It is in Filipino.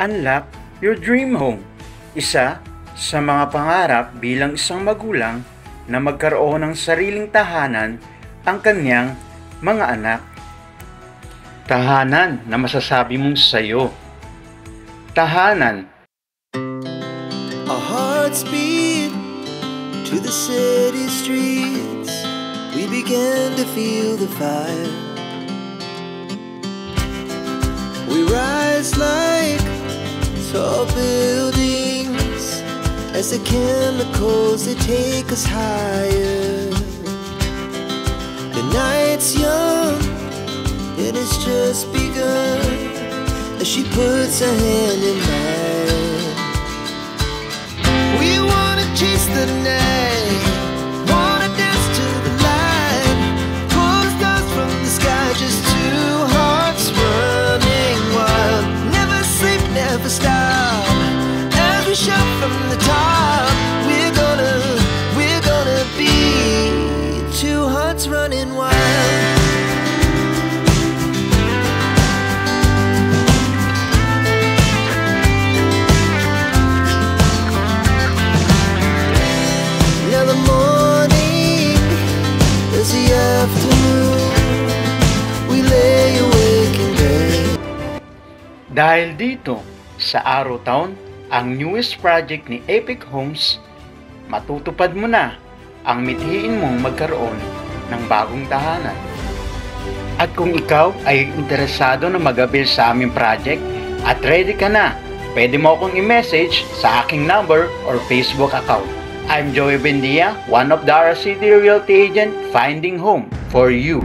Unlock your dream home. Isa sa mga pangarap bilang isang magulang na magkaroon ng sariling tahanan ang kanyang mga anak. Tahanan na masasabi mong sayo. Tahanan. Our hearts beat to the city streets. We began to feel the fire. We rise like tall buildings as the chemicals they take us higher. The night's young and it's just begun as she puts her hand in mine. We wanna chase the night, wanna dance to the light, pull the stars from the sky, just two hearts running wild. Never sleep, never stop, as we shout from the top. We're gonna be two hearts running wild. Now the morning is the afternoon, we lay awake in bed. Dahil dito sa Arrow Town, ang newest project ni Epic Homes, matutupad mo na ang mithiin mong magkaroon ng bagong tahanan. At kung ikaw ay interesado na mag-avail sa aming project at ready ka na, pwede mo akong i-message sa aking number or Facebook account. I'm Joey Bendia, one of the Ara City Realty Agent, finding home for you.